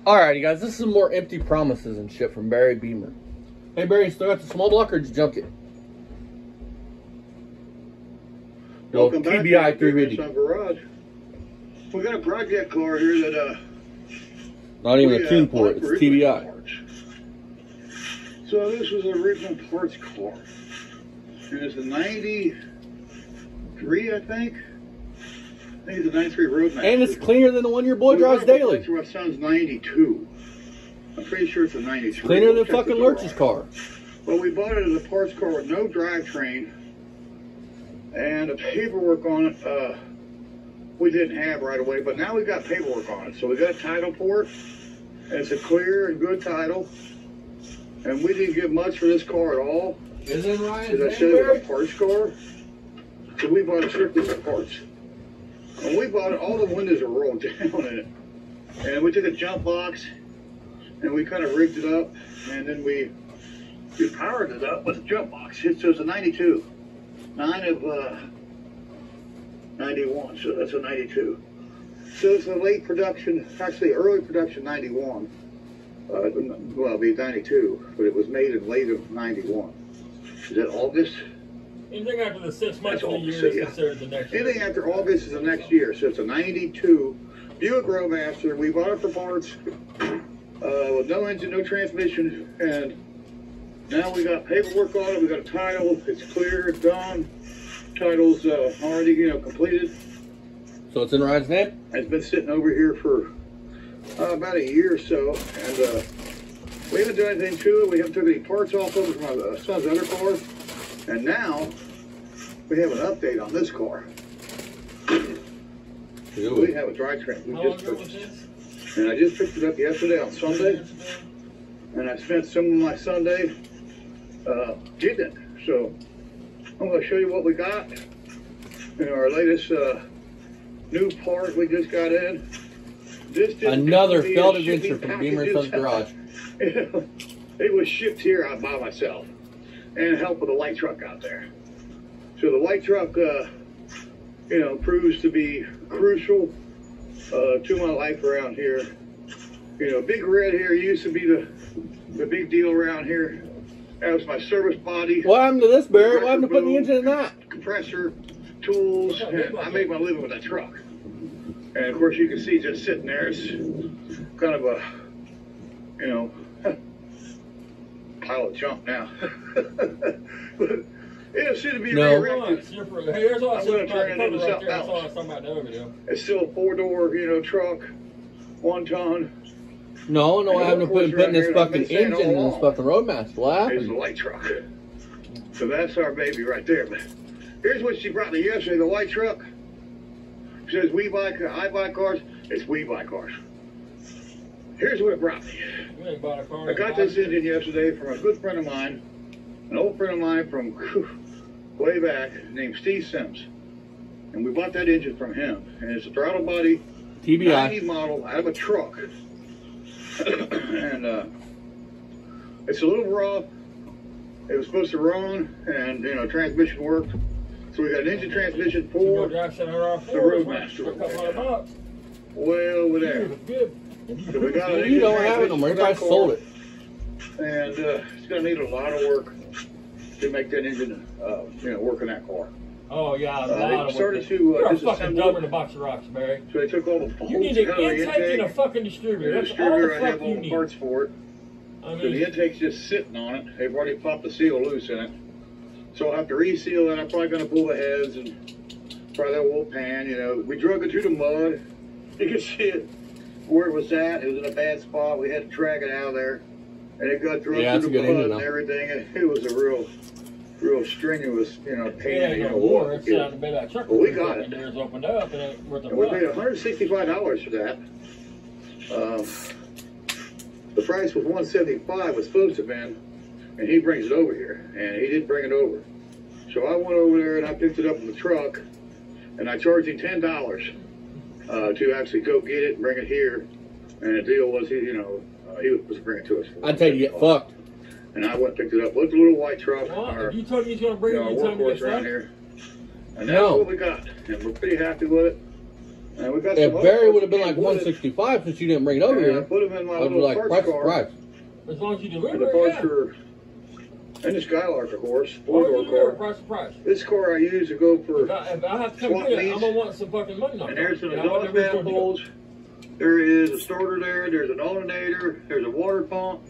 Alrighty, guys, this is more empty promises and shit from Barry Beamer. Hey, Barry, you still got the small block or did you junk it? Welcome back TBI to 350. Garage. We got a project car here that Not even a tune port, it's TBI. Parts. So this was an original parts car. And it's a 93, I think. I think it's a 93 Roadmaster. And it's cleaner than the one your boy drives daily. My son's 92. I'm pretty sure it's a 93. It's cleaner than fucking Lurch's car. Well, we bought it as a parts car with no drivetrain. And the paperwork on it, we didn't have right away, but now we got paperwork on it. So we got a title for it. And it's a clear and good title. And we didn't get much for this car at all. Is it Ryan? As I said, it was a parts car. So we bought it strictly for parts. When we bought it, all the windows are rolled down in it. And we took a jump box and we kind of rigged it up. And then we powered it up with a jump box. So it's a 92. 9 of 91, so that's a 92. So it's a late production, actually early production 91. Well, it'd be 92, but it was made in late of 91. Is that August? Anything after the 6 months of the year is considered the next year. Anything after August is the next year. So it's a 92 Buick Roadmaster. We bought it for parts with no engine, no transmission, and now we got paperwork on it. We got a title. It's clear. It's done. Title's already, completed. So it's in Ryan's name? It's been sitting over here for about a year or so, and we haven't done anything to it. We haven't took any parts off of it from my son's other car, and now we have an update on this car. We have a drivetrain. We just purchased, and I just picked it up yesterday on Sunday, and I spent some of my Sunday getting it. So I'm going to show you what we got in our latest new part we just got in. This another failed adventure from Beamer & Sons Garage. It was shipped here out by myself and help with a light truck out there. So the light truck, proves to be crucial to my life around here. Big Red here used to be the big deal around here. That was my service body. What happened to this, Barry? What happened to putting the engine in that? Compressor, tools, and I made my living with that truck. And of course, you can see just sitting there, it's kind of a, pile of junk now. But it'll soon to be re-erected. Here's what I said about the cover right there. I saw something about the other video. It's still a 4-door, truck, 1 ton. No, what happened to putting this fucking engine in this fucking Roadmaster? What happened? It's a light truck. So that's our baby right there. But here's what she brought me yesterday, the light truck. She says, I buy cars. It's we buy cars. Here's what it brought me. I got this engine yesterday from a good friend of mine, an old friend of mine from way back named Steve Sims. And we bought that engine from him. And it's a throttle body TBI 90 model out of a truck. And it's a little rough. It was supposed to run, and transmission worked. So we got an engine transmission for the Roadmaster. Way over there. So we got an engine. You don't have it no more. Everybody sold it. And it's going to need a lot of work to make that engine, work in that car. Oh yeah, they started to you're a fucking dumb in a box of rocks, Barry. So they took all the bolts. You need an intake and a fucking distributor. That's all the fuck you need. Parts for it. So the intake's just sitting on it. They've already popped the seal loose in it. So I'll have to reseal that. I'm probably going to pull the heads and try that old pan. We drug it through the mud. You can see it where it was at. It was in a bad spot. We had to drag it out of there, and it got drugged through the mud and everything. And it was a real strenuous, pain. War. It's out of that truck. Well, we got it. Doors opened up, and it worth a we paid $165 for that. The price was $175 was supposed to have been, and he brings it over here, and he didn't bring it over. So I went over there and I picked it up in the truck, and I charged him $10 to actually go get it and bring it here. And the deal was, he was supposed to bring it to us. I'd tell you to get fucked. And I went and picked it up with the little white truck. You told me he's going to bring it. Workhorse around here. And that's what we got. And we're pretty happy with it. And we got If some Barry other would have been parts like that came with it. 165 since you didn't bring it over And I here, put them in my I'd be little like, parts price is car. price. As long as you And deliver the it, parts yeah. are, and the Skylark, of course, As long as you four-door deliver it, car. price is price. This car I use to go for, If I have to come swap get it, meets. I'm gonna want some fucking money knocked and there's some off. Yeah, I want exhaust the original deal. manifolds. There is a starter there. There's an alternator. There's a water pump.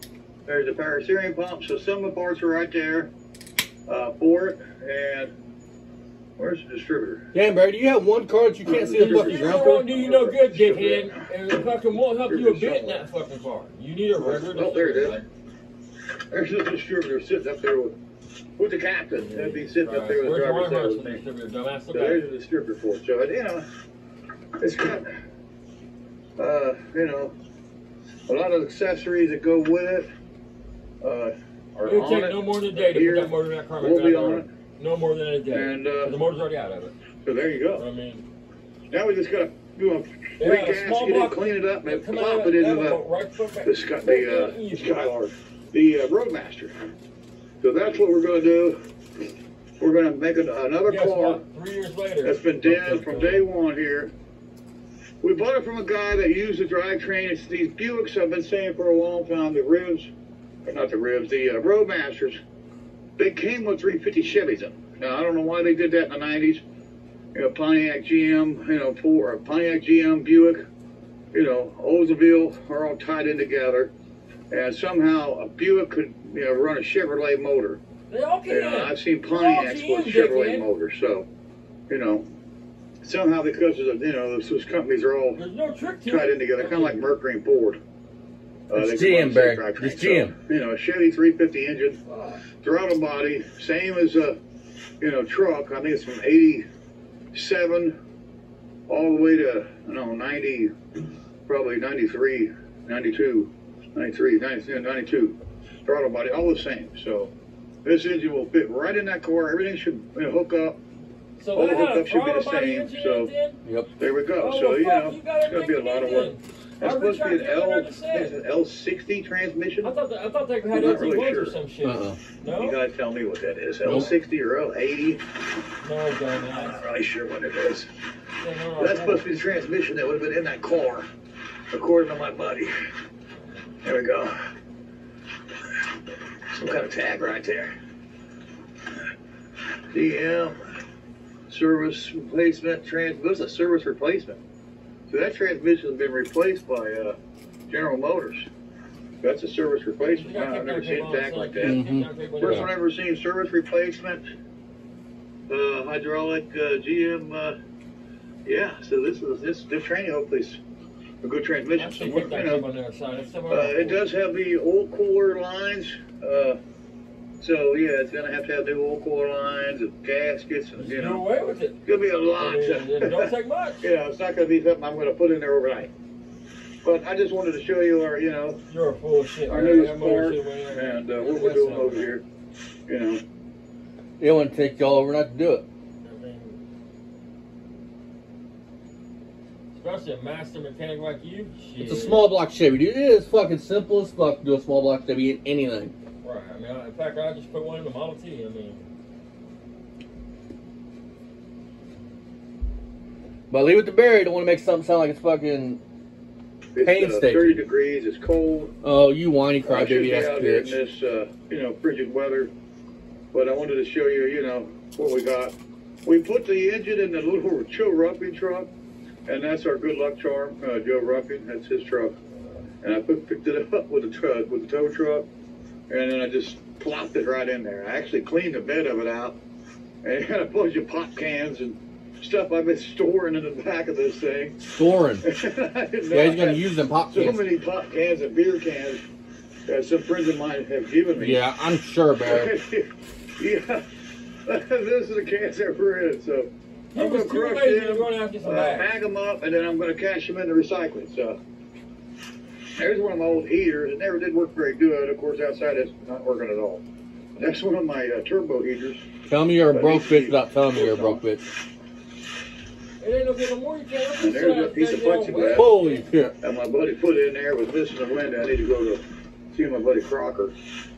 There's a power steering pump. So some of the parts are right there for it. And where's the distributor? Damn, Barry, do you have one car that you can't see the fucking You ground won't for? do you no good, dickhead. And it fucking won't help you a bit in that fucking car. You need a regular Oh, there it is. distributor. There's the distributor sitting up there with the captain. That'd be sitting up there with the Where's driver's the side wire with me. distributor, dumbass? So Okay. there's a distributor for it. So, you know, it's got, you know, a lot of accessories that go with it. Are It'll on take it. no more than a day to Here, put that motor in that car. we'll be on it. No more than a day. And, the motor's already out of it. So there you go. I mean, Now we just gotta do a yeah, a recast, small get it, block. clean it up, and Come plop out, it into that'll go right foot back. the Skylark, the Roadmaster. So that's what we're gonna do. We're gonna make another Guess car what? 3 years later. that's been dead from day one here. We bought it from a guy that used the drivetrain. It's these Buicks I've been saying for a long time, the ribs, or not the ribs, the Roadmasters. They came with 350 Chevys in them. Now, I don't know why they did that in the 90s. You know, Pontiac GM, you know, Pontiac GM, Buick, you know, Oldsmobile are all tied in together. And somehow a Buick could, you know, run a Chevrolet motor. They all can. You know, I've seen Pontiacs with Chevrolet motors. So, you know, somehow because of the, you know, those companies are all There's no trick to tied it. in together, kind of like Mercury and Ford. It's they GM, combine the same Barry. drivetrain. It's GM. So, you know, Chevy 350 engine, throttle body, same as a, you know, truck. I think it's from 87 all the way to, I don't know, 90, probably 93, 92, 93, 92. Throttle body, all the same. So this engine will fit right in that car. Everything should, you know, hook up. So All the that had a hookups should be the throttle body same. engine So in it Yep. there we go. then? So, Oh, you well, know, fuck, you gotta it's going to be a make lot it of work. in. That's I supposed to be an retracted everything I just said. an L60 transmission. I thought they had I'm not LT1s really or sure. some shit. Uh-uh. No? You guys tell me what that is. Nope. L60 or L80? No, I'm dumbass. not really sure what it is. No, That's supposed to be the transmission that would have been in that car, according to my buddy. There we go. Some kind of tag right there. GM service replacement What's a service replacement? So that transmission has been replaced by General Motors. That's a service replacement. Wow, I've never seen a tag like that. First one I've ever seen service replacement, hydraulic GM. Yeah, so this training hopefully is a good transmission. So, you know, it does have the oil cooler lines. So yeah, it's gonna have to have new oil cooler lines and gaskets, and you Go know, away with it. it's gonna be a lot. It don't take much. Yeah, it's not gonna be something I'm gonna put in there overnight. But I just wanted to show you our, you know, You're a full of shit. our man. newest That motor part shit went in there. and what we're doing over here. You know, It wouldn't take y'all overnight to do it. I mean, especially a master mechanic like you. Shit. It's a small block Chevy, dude. It is fucking simple as fuck to do a small block Chevy in anything. Right. I mean, in fact, I just put one in the Model T. I mean, But leave it to Barry. Don't want to make something sound like it's fucking. it's Painstaking. 30 degrees. It's cold. Oh, you whiny I should crybaby be ass out here in bitch. this, you know, frigid weather. But I wanted to show you, you know, what we got. We put the engine in the little Joe Ruffin truck, and that's our good luck charm, Joe Ruffin. That's his truck. And I picked it up with the tow truck, and then I just plopped it right in there. I actually cleaned the bed of it out, and I had a bunch of pop cans and stuff I've been storing in the back of this thing. Storing. I didn't know Yeah, I he's gonna had use them pop so cans. many pop cans and beer cans that some friends of mine have given me. Yeah, I'm sure, Barry. Yeah, this is the cans that we're in. So he I'm was gonna too crush lazy to them, go and after some bags. bag them up, and then I'm going to cash them into recycling. So there's one of my old heaters. It never did work very good. Of course, outside it's not working at all. That's one of my turbo heaters. Tell me you're a broke bitch without telling me you're a broke bitch. It ain't no good no more. You can't. And there's a piece of plexiglass Holy shit. that my buddy put in there. Was missing the window. I need to go to see my buddy Crocker.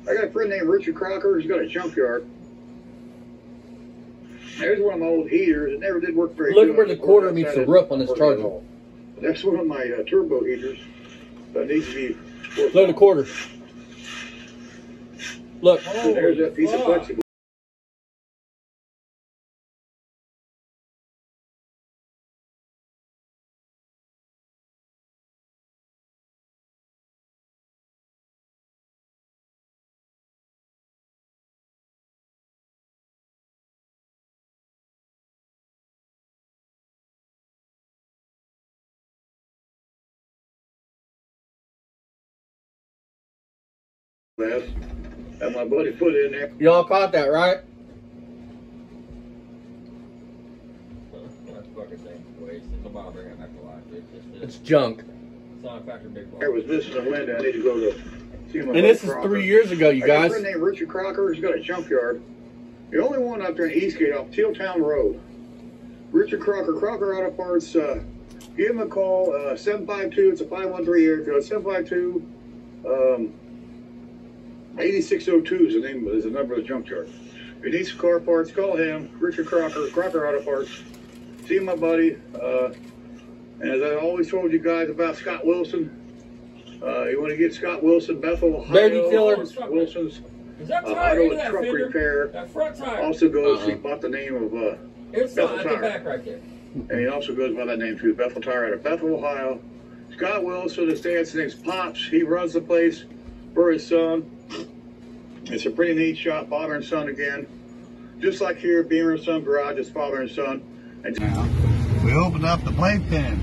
I got a friend named Richard Crocker. He's got a junkyard. There's one of my old heaters. It never did work very Look good. at where the quarter meets the roof on this Charger. That's one of my turbo heaters that needs to be worked Look at the on. quarter. Look. So there's that piece of plexiglass. That my buddy put in there. Y'all caught that, right? That's fucking thing. Waste. Nobody bring it back to life. It's junk. It's not a factor big ball. There was missing a window. I need to go to see my And this is Crocker. 3 years ago, you I got a guys. friend named Richard Crocker. He's got a junkyard. The only one up there in Eastgate off Tealtown Road. Richard Crocker, Crocker Auto Parts. Give him a call. 752. It's a 513 area code. 752. 8602 is the name. Is the number of the junkyard. If you need some car parts, call him. Richard Crocker, Crocker Auto Parts. See my buddy. And as I always told you guys about Scott Wilson, you want to get Scott Wilson, Bethel, Ohio. Baby killer. Wilson's Is that tire auto into that truck fender? repair. That front tire. Also goes. He bought the name of. It's Bethel at the Tire. back right there. And he also goes by that name too, Bethel Tire out of Bethel, Ohio. Scott Wilson, his dad's name's Pops. He runs the place for his son. It's a pretty neat shop, father and son again. Just like here, Beamer and Son Garage, it's father and son. And now, we opened up the playpen.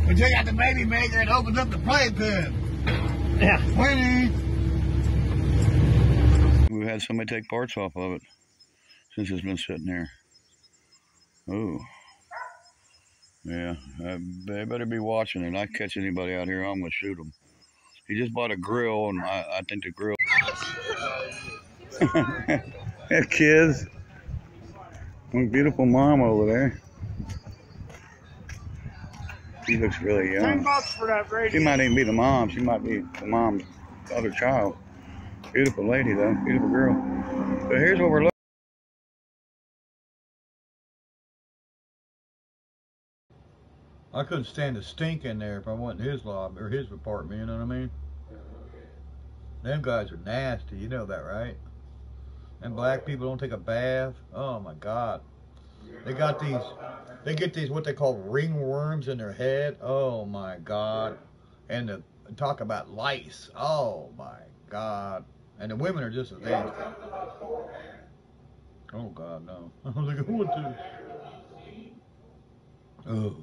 We took out the baby maker and opened up the playpen. Yeah. We've had somebody take parts off of it since it's been sitting there. Oh. Yeah, they better be watching it. I catch anybody out here, I'm going to shoot them. He just bought a grill, and I think the grill... Yeah, kids. One beautiful mom over there. She looks really young. $10 for that radio. She might even be the mom. She might be the mom's other child. Beautiful lady, though. Beautiful girl. So here's what we're looking. I couldn't stand the stink in there if I went in his lobby or his apartment, you know what I mean? Them guys are nasty, you know that, right? And black people don't take a bath. Oh my God. They got these, they get these what they call ringworms in their head. Oh my God. And the, talk about lice. Oh my God. And the women are just as nasty. Oh God, no. I was like, who would do? Oh.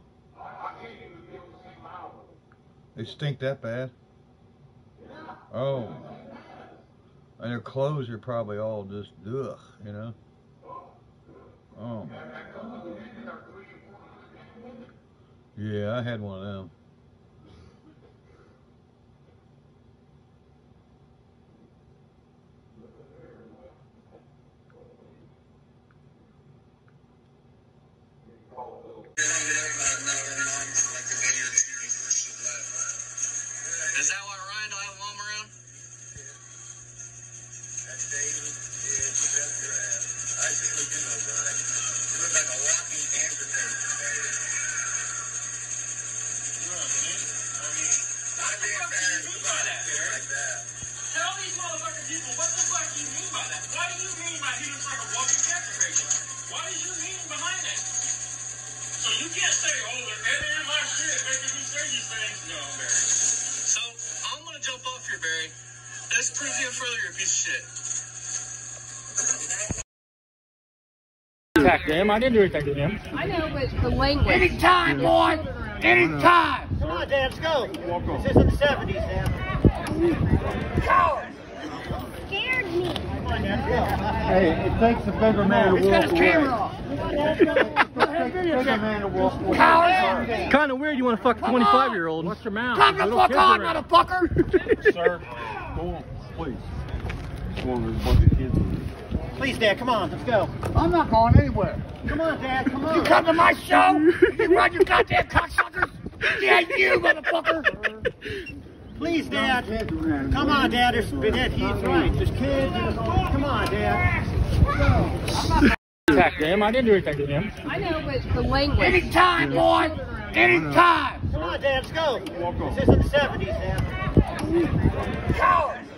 They stink that bad. Oh. And their clothes are probably all just ugh, you know. Oh my God. Yeah, I had one of them. Is that why Ryan don't have a mom around? That's David. Yeah, it's just your ass. I see what you know, Brian. You look like a walking amputation, David. You know what I mean? I mean, I'd be embarrassed about that like that. Tell these motherfucking people what the fuck you mean by that. What do you mean by he looks like a walking cancer patient? What is your meaning behind that? So you can't say, oh, they're editing my shit, making me say these things. No, Barry. So, I'm gonna jump off here, Barry. Let's prove you further you're a piece of shit. Attack him. I didn't do anything to him. I know, but the language. Anytime, boy. Anytime. Come on, Dad. Let's go. This is in the 70s, Dad. Coward. Scared me. Come on, Dad. Let's go. Hey, it takes a bigger man to walk away. Coward. Kind of weird you want to fuck a 25-year-old. What's your mouth? Come the fuck on, motherfucker. Sir, go on, please. Go on, there's a bunch of kids in here. Please, Dad, come on, let's go. I'm not going anywhere. Come on, Dad, come on. You come to my show? You run your goddamn cocksuckers? Yeah, you, motherfucker. Please, Dad. Come on, Dad. He's right. There's kids. Come on, Dad. Attack them. I didn't do anything to them. I know, but the language. Anytime, boy. Anytime. Come on, Dad. Let's go. This isn't the 70s, Dad. Cowards.